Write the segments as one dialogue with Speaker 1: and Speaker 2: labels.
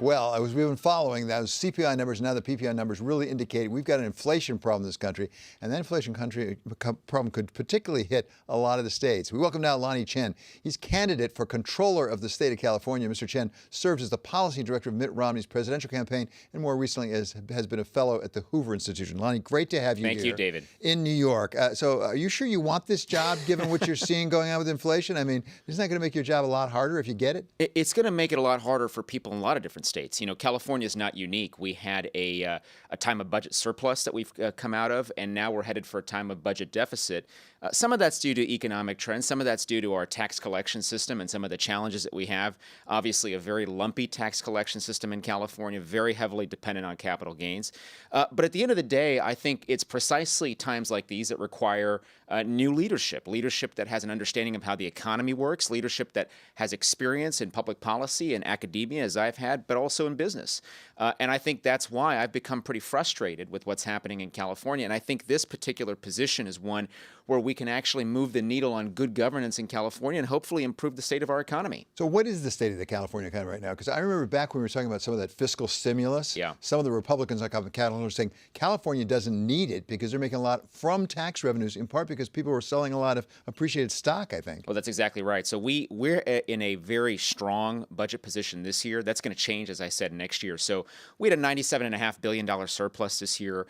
Speaker 1: Well, we've been following those CPI numbers, now the PPI numbers really indicate we've got an inflation problem in this country, and that problem could particularly hit a lot of the states. We welcome now Lanhee Chen. He's candidate for controller of the state of California. Mr. Chen serves as the policy director of Mitt Romney's presidential campaign, and more recently has been a fellow at the Hoover Institution. Lanhee, great to have you here.
Speaker 2: Thank you, David.
Speaker 1: In New York. So are you sure you want this job, given what you're seeing going on with inflation? I mean, isn't that going to make your job a lot harder if you get it?
Speaker 2: It's going to make it a lot harder for people in a lot of different states. You know, California is not unique. We had a time of budget surplus that we've come out of, and now we're headed for a time of budget deficit. Some of that's due to economic trends. Some of that's due to our tax collection system and some of the challenges that we have. Obviously, a very lumpy tax collection system in California, very heavily dependent on capital gains. But at the end of the day, I think it's precisely times like these that require new leadership that has an understanding of how the economy works, leadership that has experience in public policy and academia, as I've had, but also in business. And I think that's why I've become pretty frustrated with what's happening in California. And I think this particular position is one where we can actually move the needle on good governance in California and hopefully improve the state of our economy.
Speaker 1: So what is the state of the California economy right now? Because I remember back when we were talking about some of that fiscal stimulus, some of the Republicans like California were saying California doesn't need it because they're making a lot from tax revenues, in part because people were selling a lot of appreciated stock, I think.
Speaker 2: Well, that's exactly right. So we're in a very strong budget position this year. That's going to change, as I said, next year. So we had a $97.5 billion surplus this year.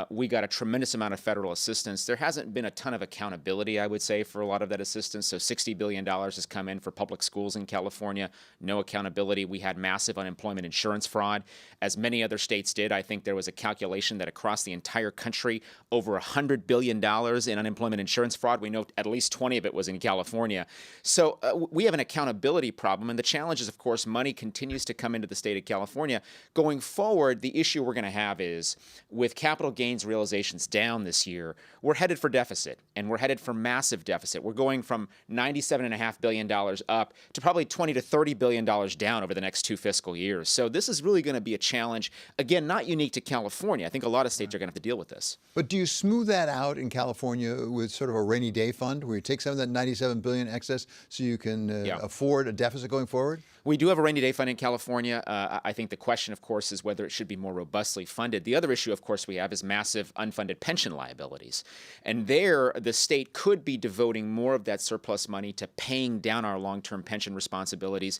Speaker 2: We got a tremendous amount of federal assistance. There hasn't been a ton of accountability, I would say, for a lot of that assistance. So $60 billion has come in for public schools in California. No accountability. We had massive unemployment insurance fraud, as many other states did. I think there was a calculation that across the entire country, over $100 billion in unemployment insurance fraud. We know at least 20 of it was in California. So we have an accountability problem. And the challenge is, of course, money continues to come into the state of California. Going forward, the issue we're going to have is with capital gains realizations down this year, we're headed for deficit, and we're headed for massive deficit. We're going from $97.5 billion up to probably $20 to $30 billion down over the next 2 fiscal years. So this is really going to be a challenge, again, not unique to California. I think a lot of states are going to have to deal with this.
Speaker 1: But do you smooth that out in California with sort of a rainy day fund where you take some of that $97 billion excess so you can afford a deficit going forward?
Speaker 2: We do have a rainy day fund in California. I think the question, of course, is whether it should be more robustly funded. The other issue, of course, we have is massive unfunded pension liabilities. And there, the state could be devoting more of that surplus money to paying down our long-term pension responsibilities.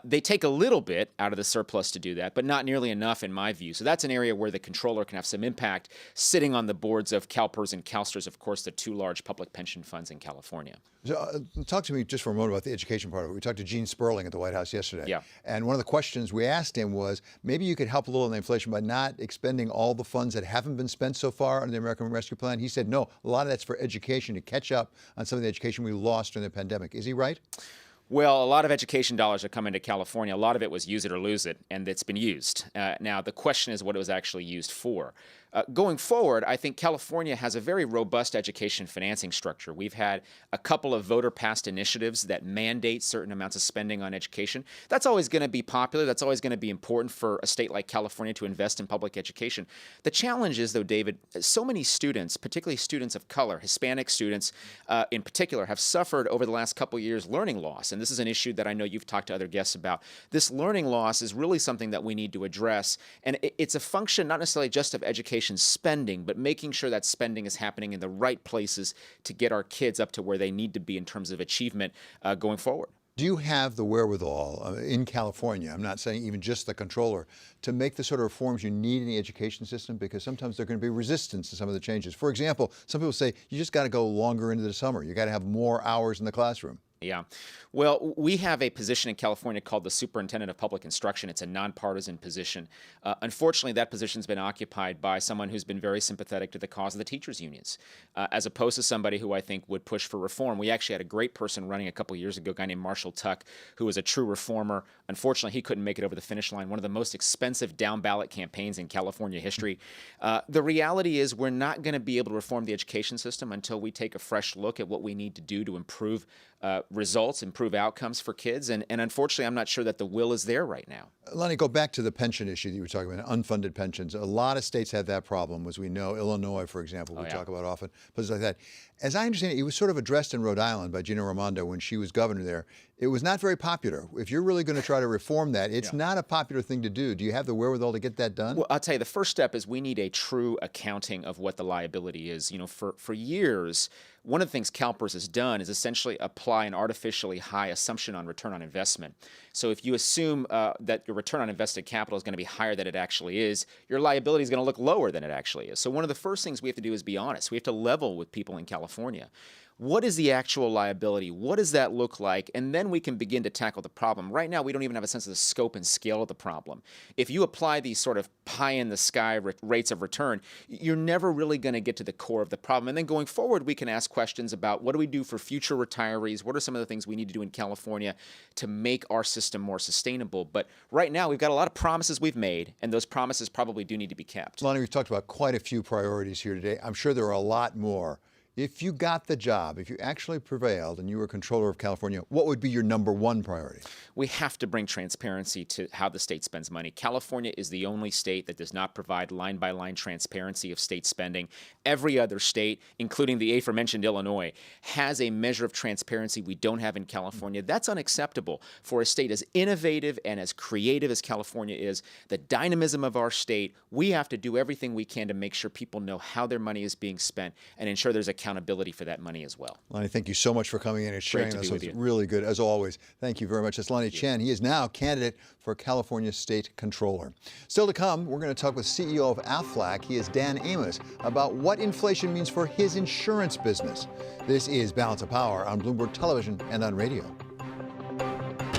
Speaker 2: They take a little bit out of the surplus to do that, but not nearly enough in my view. So that's an area where the controller can have some impact, sitting on the boards of CalPERS and CalSTRS, of course, the 2 large public pension funds in California.
Speaker 1: So, talk to me just for a moment about the education part of it. We talked to Gene Sperling at the White House yesterday.
Speaker 2: Yeah.
Speaker 1: And one of the questions we asked him was, maybe you could help a little in the inflation by not expending all the funds that haven't been spent so far under the American Rescue Plan. He said, no, a lot of that's for education, to catch up on some of the education we lost during the pandemic. Is he right?
Speaker 2: Well, a lot of education dollars are coming to California. A lot of it was use it or lose it, and it's been used. Now, the question is what it was actually used for. Going forward, I think California has a very robust education financing structure. We've had a couple of voter-passed initiatives that mandate certain amounts of spending on education. That's always going to be popular. That's always going to be important for a state like California to invest in public education. The challenge is, though, David, so many students, particularly students of color, Hispanic students in particular, have suffered over the last couple of years learning loss. And this is an issue that I know you've talked to other guests about. This learning loss is really something that we need to address. And it's a function not necessarily just of education spending, but making sure that spending is happening in the right places to get our kids up to where they need to be in terms of achievement going forward.
Speaker 1: Do you have the wherewithal in California, I'm not saying even just the controller, to make the sort of reforms you need in the education system? Because sometimes there's going to be resistance to some of the changes. For example, some people say you just got to go longer into the summer. You got to have more hours in the classroom.
Speaker 2: Yeah. Well, we have a position in California called the Superintendent of Public Instruction. It's a nonpartisan position. Unfortunately, that position's been occupied by someone who's been very sympathetic to the cause of the teachers' unions, as opposed to somebody who I think would push for reform. We actually had a great person running a couple years ago, a guy named Marshall Tuck, who was a true reformer. Unfortunately, he couldn't make it over the finish line. One of the most expensive down-ballot campaigns in California history. The reality is we're not going to be able to reform the education system until we take a fresh look at what we need to do to improve results, improve outcomes for kids. And unfortunately, I'm not sure that the will is there right now.
Speaker 1: Lanhee, go back to the pension issue that you were talking about, unfunded pensions. A lot of states have that problem, as we know. Illinois, for example, we talk about often, places like that. As I understand it, it was sort of addressed in Rhode Island by Gina Raimondo when she was governor there. It was not very popular. If you're really going to try to reform that, it's
Speaker 2: Yeah.
Speaker 1: not a popular thing to do. Do you have the wherewithal to get that done?
Speaker 2: Well, I'll tell you, the first step is we need a true accounting of what the liability is. For years, one of the things CalPERS has done is essentially apply an artificially high assumption on return on investment. So if you assume that your return on invested capital is going to be higher than it actually is, your liability is going to look lower than it actually is. So one of the first things we have to do is be honest. We have to level with people in California. What is the actual liability? What does that look like? And then we can begin to tackle the problem. Right now, we don't even have a sense of the scope and scale of the problem. If you apply these sort of pie-in-the-sky rates of return, you're never really going to get to the core of the problem. And then going forward, we can ask questions about what do we do for future retirees? What are some of the things we need to do in California to make our system more sustainable? But right now, we've got a lot of promises we've made, and those promises probably do need to be kept.
Speaker 1: Lanhee, we've talked about quite a few priorities here today. I'm sure there are a lot more. If you got the job, if you actually prevailed and you were controller of California, what would be your number one priority?
Speaker 2: We have to bring transparency to how the state spends money. California is the only state that does not provide line-by-line transparency of state spending. Every other state, including the aforementioned Illinois, has a measure of transparency we don't have in California. That's unacceptable for a state as innovative and as creative as California is. The dynamism of our state, we have to do everything we can to make sure people know how their money is being spent and ensure there's accountability for that money as well.
Speaker 1: Lanhee, thank you so much for coming in and sharing this with us. Really good, as always. Thank you very much. That's Lanhee Chen. He is now candidate for California State Controller. Still to come, we're going to talk with CEO of Aflac. He is Dan Amos about what inflation means for his insurance business. This is Balance of Power on Bloomberg Television and on radio.